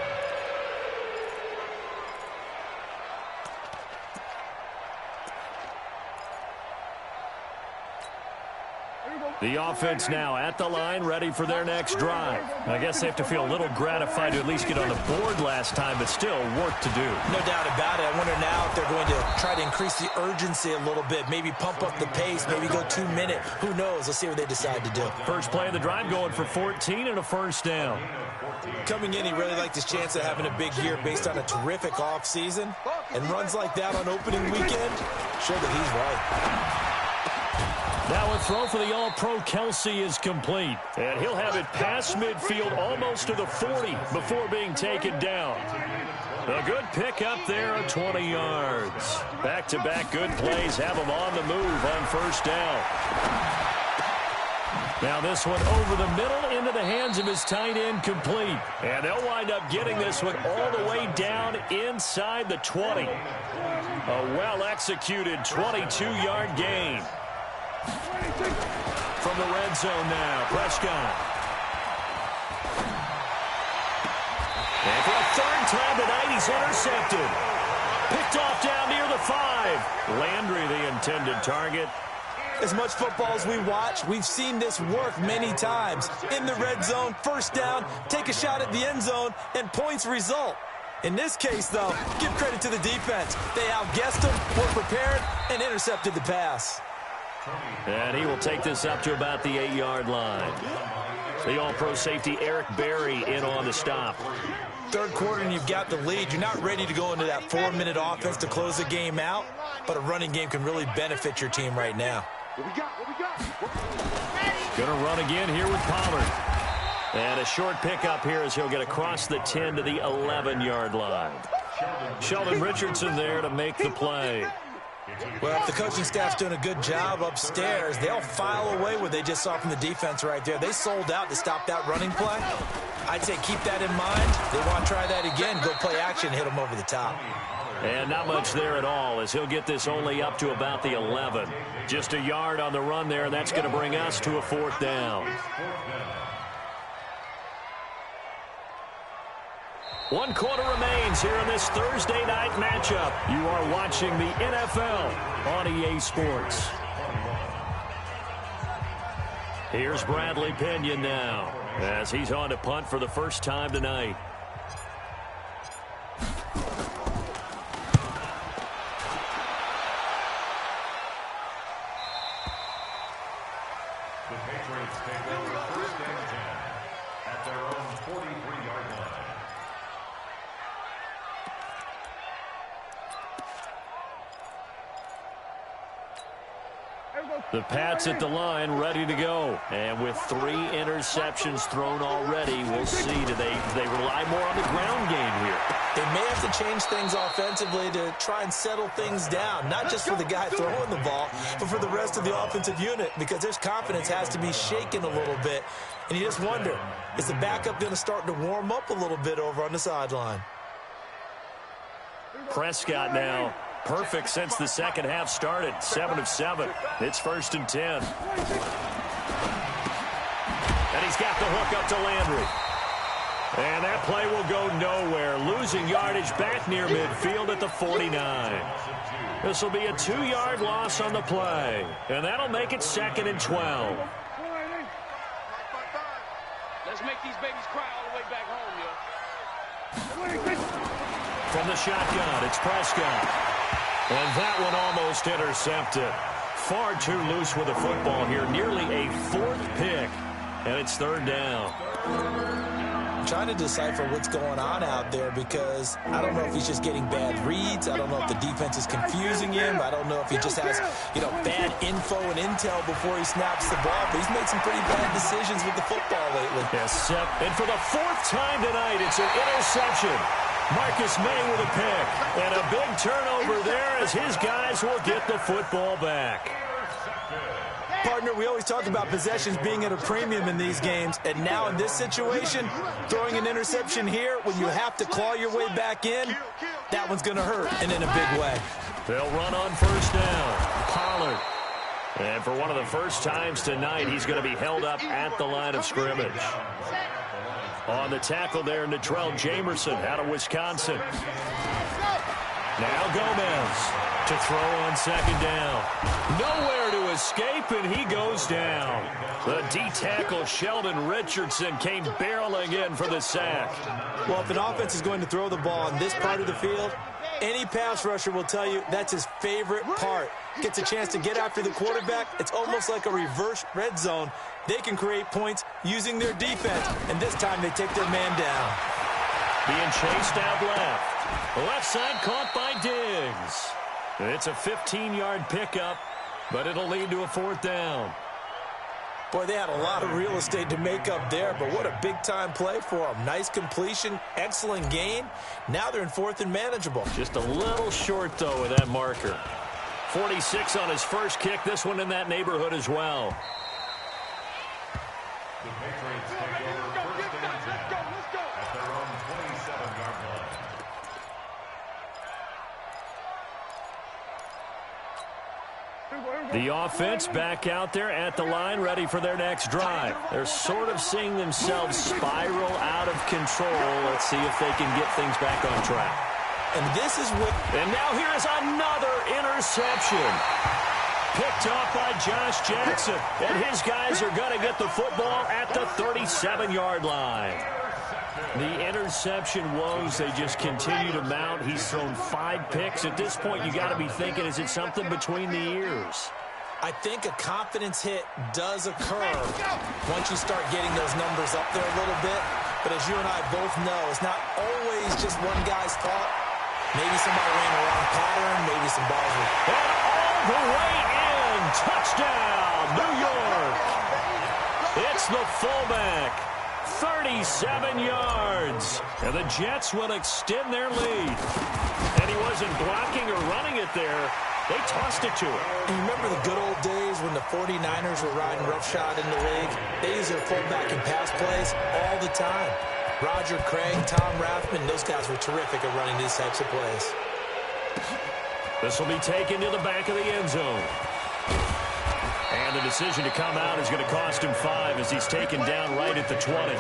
[SPEAKER 4] The offense now at the line, ready for their next drive. I guess they have to feel a little gratified to at least get on the board last time, but still work to do.
[SPEAKER 5] No doubt about it. I wonder now if they're going to try to increase the urgency a little bit, maybe pump up the pace, maybe go 2-minute. Who knows? Let's see what they decide to do.
[SPEAKER 4] First play of the drive going for 14 and a first down.
[SPEAKER 5] Coming in, he really liked his chance of having a big year based on a terrific offseason, and runs like that on opening weekend show that he's right.
[SPEAKER 4] Now a throw for the All-Pro Kelsey is complete. And he'll have it past midfield almost to the 40 before being taken down. A good pick up there at 20 yards. Back-to-back good plays have him on the move on first down. Now this one over the middle into the hands of his tight end, complete. And they'll wind up getting this one all the way down inside the 20. A well-executed 22-yard gain. From the red zone now, Prescott. And for a third time tonight, he's intercepted. Picked off down near the 5. Landry, the intended target.
[SPEAKER 5] As much football as we watch, we've seen this work many times. In the red zone, first down, take a shot at the end zone, and points result. In this case, though, give credit to the defense. They outguessed them, were prepared, and intercepted the pass.
[SPEAKER 4] And he will take this up to about the 8-yard line. The All-Pro safety Eric Berry in on the stop.
[SPEAKER 5] Third quarter and you've got the lead. You're not ready to go into that 4-minute offense to close the game out, but a running game can really benefit your team right now.
[SPEAKER 6] What we got?
[SPEAKER 4] Gonna run again here with Pollard. And a short pickup here as he'll get across the 10 to the 11-yard line. Sheldon Richardson there to make the play.
[SPEAKER 5] Well, if the coaching staff's doing a good job upstairs, they'll file away what they just saw from the defense right there. They sold out to stop that running play. I'd say keep that in mind. They want to try that again, go play action, hit them over the top.
[SPEAKER 4] And not much there at all as he'll get this only up to about the 11. Just a yard on the run there, and that's going to bring us to a 4th down. 1 quarter remains here in this Thursday night matchup. You are watching the NFL on EA Sports. Here's Bradley Pinion now as he's on to punt for the first time tonight.
[SPEAKER 7] The Patriots take over 1st and 10 at their own 43-yard line.
[SPEAKER 4] The Pats at the line, ready to go. And with 3 interceptions thrown already, we'll see. Do they rely more on the ground game here?
[SPEAKER 5] They may have to change things offensively to try and settle things down, not just for the guy throwing the ball, but for the rest of the offensive unit, because their confidence has to be shaken a little bit. And you just wonder, is the backup going to start to warm up a little bit over on the sideline?
[SPEAKER 4] Prescott now. Perfect since the second half started. 7 of 7. It's 1st and 10. And he's got the hook up to Landry. And that play will go nowhere. Losing yardage back near midfield at the 49. This will be a 2-yard loss on the play. And that'll make it 2nd and 12.
[SPEAKER 6] Let's make these babies cry all the way back home, yo.
[SPEAKER 4] From the shotgun, it's Prescott. And that one almost intercepted. Far too loose with the football here. Nearly a 4th pick. And it's 3rd down.
[SPEAKER 5] I'm trying to decipher what's going on out there because I don't know if he's just getting bad reads. I don't know if the defense is confusing him. I don't know if he just has, bad info and intel before he snaps the ball. But he's made some pretty bad decisions with the football lately.
[SPEAKER 4] Yes, and for the 4th time tonight, it's an interception. Marcus May with a pick. And a big turnover there as his guys will get the football back.
[SPEAKER 5] Partner, we always talk about possessions being at a premium in these games. And now in this situation, throwing an interception here when you have to claw your way back in, that one's going to hurt, and in a big way.
[SPEAKER 4] They'll run on 1st down. Pollard. And for one of the first times tonight, he's going to be held up at the line of scrimmage. On the tackle there, Natrell Jamerson out of Wisconsin. Now Gomez to throw on 2nd down. Nowhere to escape, and he goes down. The D-tackle, Sheldon Richardson, came barreling in for the sack.
[SPEAKER 5] Well, if an offense is going to throw the ball on this part of the field, any pass rusher will tell you that's his favorite part. Gets a chance to get after the quarterback. It's almost like a reverse red zone. They can create points using their defense, and this time they take their man down.
[SPEAKER 4] Being chased out left. Left side caught by Diggs. It's a 15-yard pickup, but it'll lead to a 4th down.
[SPEAKER 5] Boy, they had a lot of real estate to make up there, but what a big-time play for them. Nice completion, excellent gain. Now they're in 4th and manageable.
[SPEAKER 4] Just a little short, though, with that marker. 46 on his first kick. This one in that neighborhood as well.
[SPEAKER 7] The Patriots take over 1st and 10 at their own 27-yard line.
[SPEAKER 4] The offense back out there at the line, ready for their next drive. They're sort of seeing themselves spiral out of control. Let's see if they can get things back on track.
[SPEAKER 5] And this is what...
[SPEAKER 4] And now here is another interception. Picked off by Josh Jackson. And his guys are going to get the football at the 37-yard line. The interception woes, they just continue to mount. He's thrown 5 picks. At this point, you got to be thinking, is it something between the ears?
[SPEAKER 5] I think a confidence hit does occur once you start getting those numbers up there a little bit. But as you and I both know, it's not always just one guy's fault. Maybe somebody ran the wrong pattern. Maybe some balls were...
[SPEAKER 4] And all the way in. Touchdown, New York. It's the fullback. 27 yards. And the Jets will extend their lead. And he wasn't blocking or running it there. They tossed it to him.
[SPEAKER 5] And you remember the good old days when the 49ers were riding roughshod in the league? They used their fullback and pass plays all the time. Roger Craig, Tom Rathman, those guys were terrific at running these types of plays.
[SPEAKER 4] This will be taken to the back of the end zone. And the decision to come out is going to cost him 5 as he's taken down right at the 20.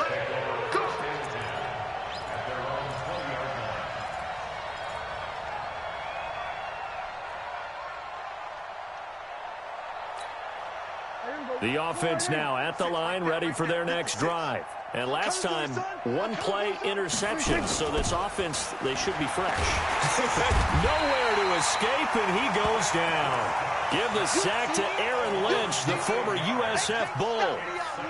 [SPEAKER 4] The offense now at the line, ready for their next drive. And last time, one-play interception, so this offense, they should be fresh. Nowhere to escape, and he goes down. Give the sack to Aaron Lynch, the former USF Bull.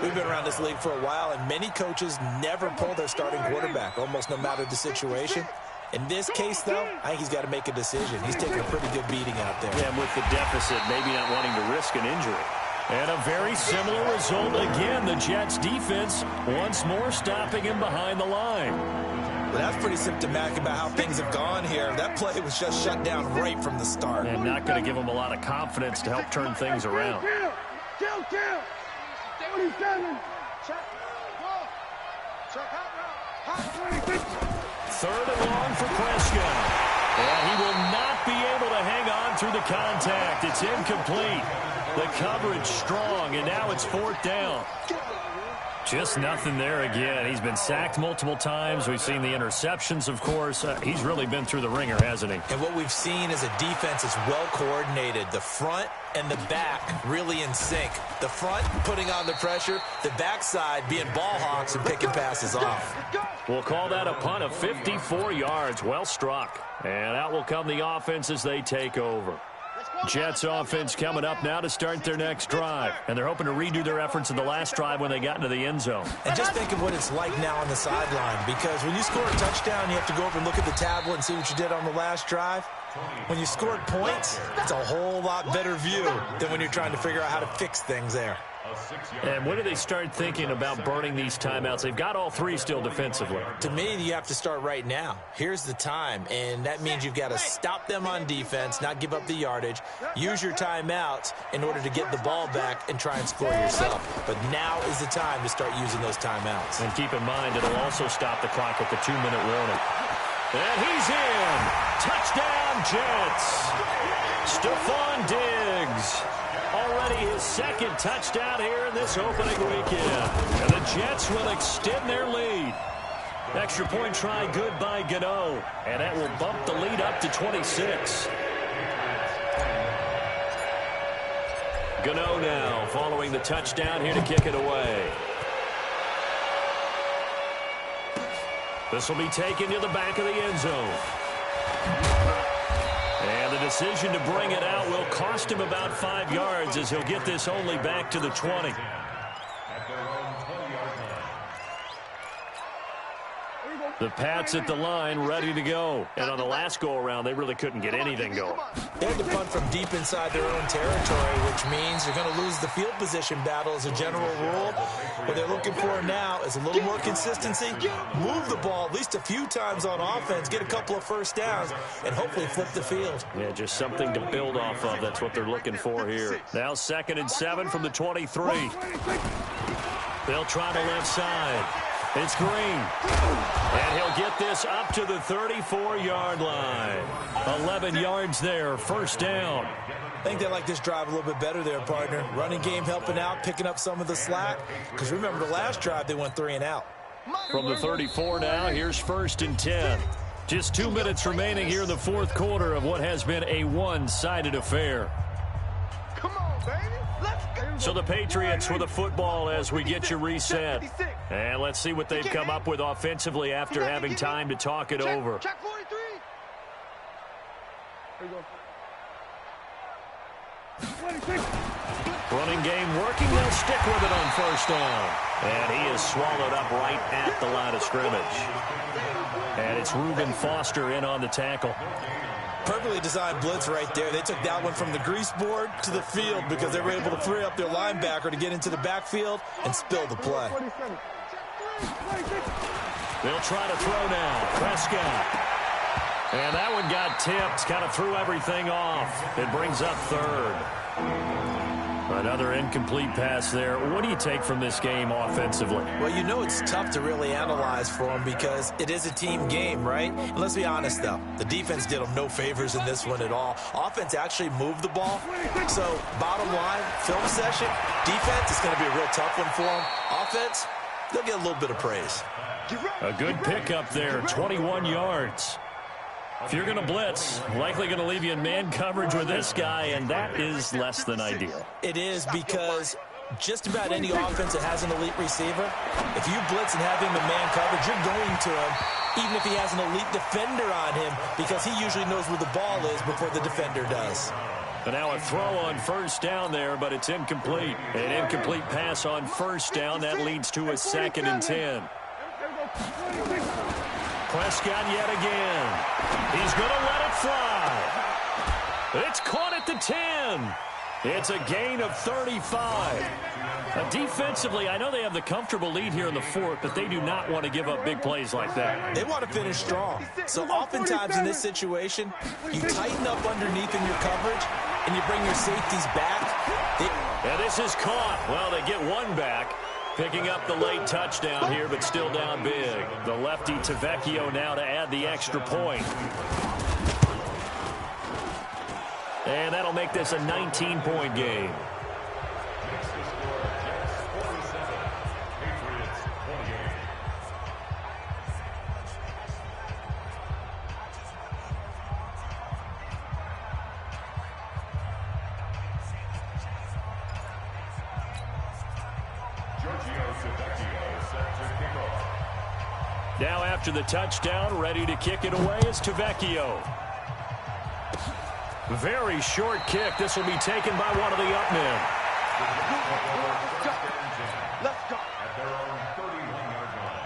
[SPEAKER 5] We've been around this league for a while, and many coaches never pull their starting quarterback, almost no matter the situation. In this case, though, I think he's got to make a decision. He's taking a pretty good beating out there.
[SPEAKER 4] Yeah, and with the deficit, maybe not wanting to risk an injury. And a very similar result again. The Jets defense once more stopping him behind the line.
[SPEAKER 5] Well, that's pretty symptomatic about how things have gone here. That play was just shut down right from the start.
[SPEAKER 4] And not going to give him a lot of confidence to help turn things around.
[SPEAKER 6] Kill. 27. Check.
[SPEAKER 4] Third and long for Prescott. And he will not be able to hang on through the contact. It's incomplete. The coverage strong, and now it's 4th down. Just nothing there again. He's been sacked multiple times. We've seen the interceptions, of course. He's really been through the ringer, hasn't he?
[SPEAKER 5] And what we've seen is a defense that's well coordinated. The front and the back really in sync. The front putting on the pressure, the backside being ball hawks and picking passes off.
[SPEAKER 4] We'll call that a punt of 54 yards. Well struck. And out will come the offense as they take over. Jets offense coming up now to start their next drive. And they're hoping to redo their efforts in the last drive when they got into the end zone.
[SPEAKER 5] And just think of what it's like now on the sideline, because when you score a touchdown, you have to go over and look at the tablet and see what you did on the last drive. When you scored points, it's a whole lot better view than when you're trying to figure out how to fix things there.
[SPEAKER 4] And when do they start thinking about burning these timeouts? They've got all 3 still defensively.
[SPEAKER 5] To me, you have to start right now. Here's the time, and that means you've got to stop them on defense, not give up the yardage, use your timeouts in order to get the ball back and try and score yourself. But now is the time to start using those timeouts.
[SPEAKER 4] And keep in mind, it'll also stop the clock at the 2-minute warning. And he's in. Touchdown, Jets. Stephon Diggs. Already his 2nd touchdown here in this opening weekend. And the Jets will extend their lead. Extra point try good by Gano. And that will bump the lead up to 26. Gano now following the touchdown here to kick it away. This will be taken to the back of the end zone. And the decision to bring it out will cost him about 5 yards as he'll get this only back to the 20. The Pats at the line, ready to go. And on the last go-around, they really couldn't get anything going.
[SPEAKER 5] They had to punt from deep inside their own territory, which means you're going to lose the field position battle as a general rule. What they're looking for now is a little more consistency, move the ball at least a few times on offense, get a couple of first downs, and hopefully flip the field.
[SPEAKER 4] Yeah, just something to build off of. That's what they're looking for here. Now 2nd and 7 from the 23. They'll try the left side. It's Green. And he'll get this up to the 34-yard line. 11 yards there, 1st down.
[SPEAKER 5] I think they like this drive a little bit better there, partner. Running game helping out, picking up some of the slack. Because remember, the last drive, they went 3 and out.
[SPEAKER 4] From the 34 now, here's 1st and 10. Just 2 minutes remaining here in the 4th quarter of what has been a one-sided affair.
[SPEAKER 6] Come on, baby. Let's go.
[SPEAKER 4] So the Patriots with the football as we get you reset. And let's see what they've come up with offensively after having time to talk it over.
[SPEAKER 6] Check 43. There you go. 26.
[SPEAKER 4] Running game working. They'll stick with it on 1st down. And he is swallowed up right at the line of scrimmage. And it's Reuben Foster in on the tackle.
[SPEAKER 5] Perfectly designed blitz right there. They took that one from the grease board to the field because they were able to free up their linebacker to get into the backfield and spill the play.
[SPEAKER 4] They'll try to throw now. Prescott. And that one got tipped. Kind of threw everything off. It brings up third. Another incomplete pass there. What do you take from this game offensively?
[SPEAKER 5] Well, you know it's tough to really analyze for them because it is a team game, right? And let's be honest, though. The defense did them no favors in this one at all. Offense actually moved the ball. So, bottom line, film session, defense is going to be a real tough one for them. Offense, they'll get a little bit of praise.
[SPEAKER 4] A good pickup there, 21 yards. If you're going to blitz, likely going to leave you in man coverage with this guy, and that is less than ideal.
[SPEAKER 5] It is because just about any offense that has an elite receiver, if you blitz and have him in man coverage, you're going to him, even if he has an elite defender on him, because he usually knows where the ball is before the defender does.
[SPEAKER 4] And now a throw on first down there, but it's incomplete. An incomplete pass on first down. That leads to a 2nd and 10. Prescott yet again. He's going to let it fly. It's caught at the 10. It's a gain of 35. Defensively, I know they have the comfortable lead here in the 4th, but they do not want to give up big plays like that.
[SPEAKER 5] They want to finish strong. So oftentimes in this situation, you tighten up underneath in your coverage, and you bring your safeties back.
[SPEAKER 4] And this is caught. Well, they get one back. Picking up the late touchdown here, but still down big. The lefty Tavecchio now to add the extra point. And that'll make this a 19-point game. Now after the touchdown, ready to kick it away is Tavecchio. Very short kick. This will be taken by one of the up men.
[SPEAKER 6] Let's go.
[SPEAKER 7] At their own 31-yard line.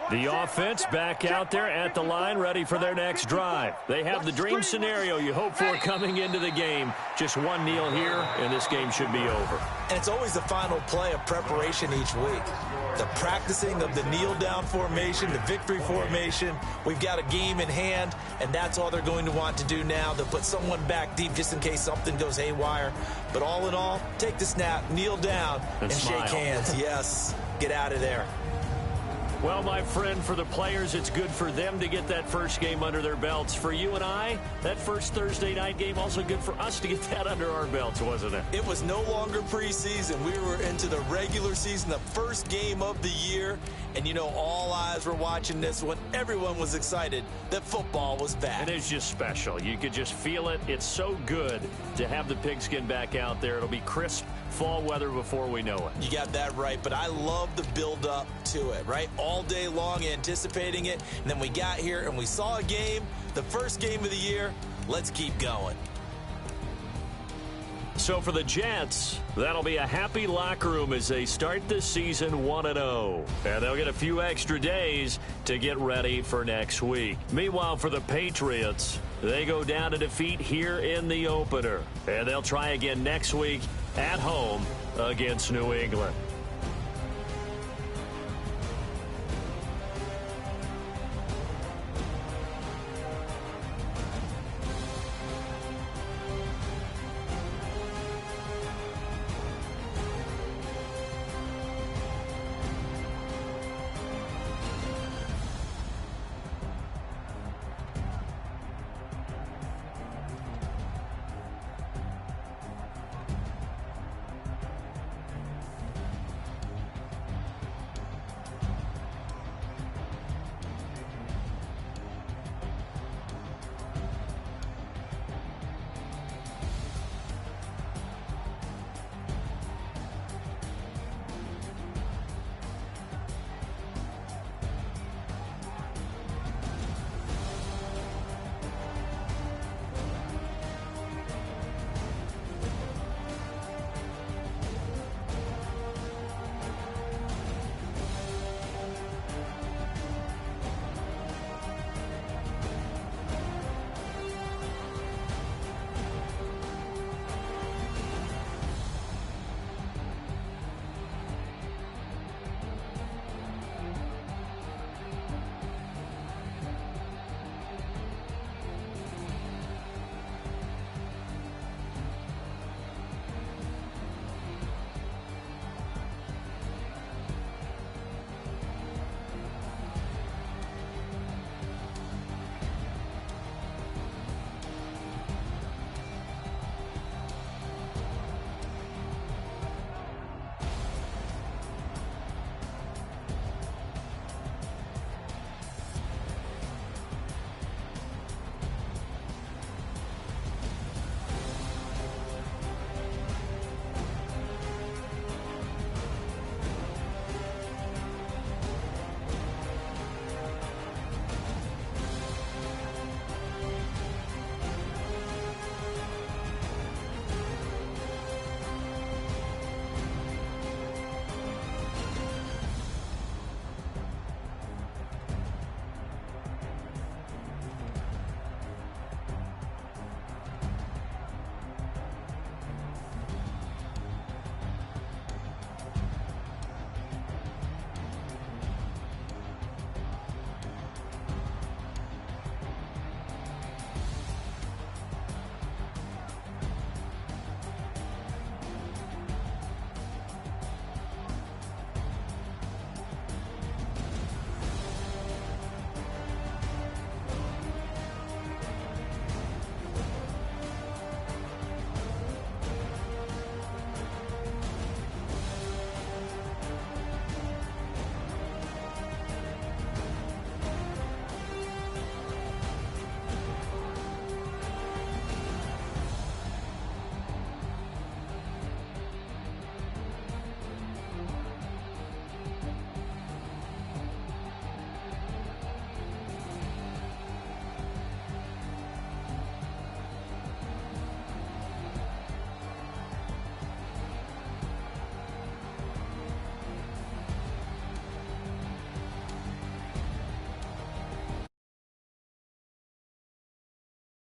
[SPEAKER 4] The offense back out there at the line, ready for their next drive. They have the dream scenario you hope for coming into the game. Just one kneel here, and this game should be over.
[SPEAKER 5] And it's always the final play of preparation each week. The practicing of the kneel-down formation, the victory formation. We've got a game in hand, and that's all they're going to want to do now. They'll put someone back deep just in case something goes haywire. But all in all, take the snap, kneel down, and shake hands. Yes, get out of there.
[SPEAKER 4] Well, my friend, for the players, it's good for them to get that first game under their belts. For you and I, that first Thursday night game, also good for us to get that under our belts, wasn't it?
[SPEAKER 5] It was no longer preseason. We were into the regular season, the first game of the year. And, you know, all eyes were watching this one. Everyone was excited that football was back.
[SPEAKER 4] It is just special. You could just feel it. It's so good to have the pigskin back out there. It'll be crisp fall weather before we know it.
[SPEAKER 5] You got that right, but I love the build-up to it, right? All day long anticipating it, and then we got here and we saw a game, the first game of the year. Let's keep going.
[SPEAKER 4] So for the Jets, that'll be a happy locker room as they start this season 1-0. And they'll get a few extra days to get ready for next week. Meanwhile, for the Patriots, they go down to defeat here in the opener. And they'll try again next week at home against New England.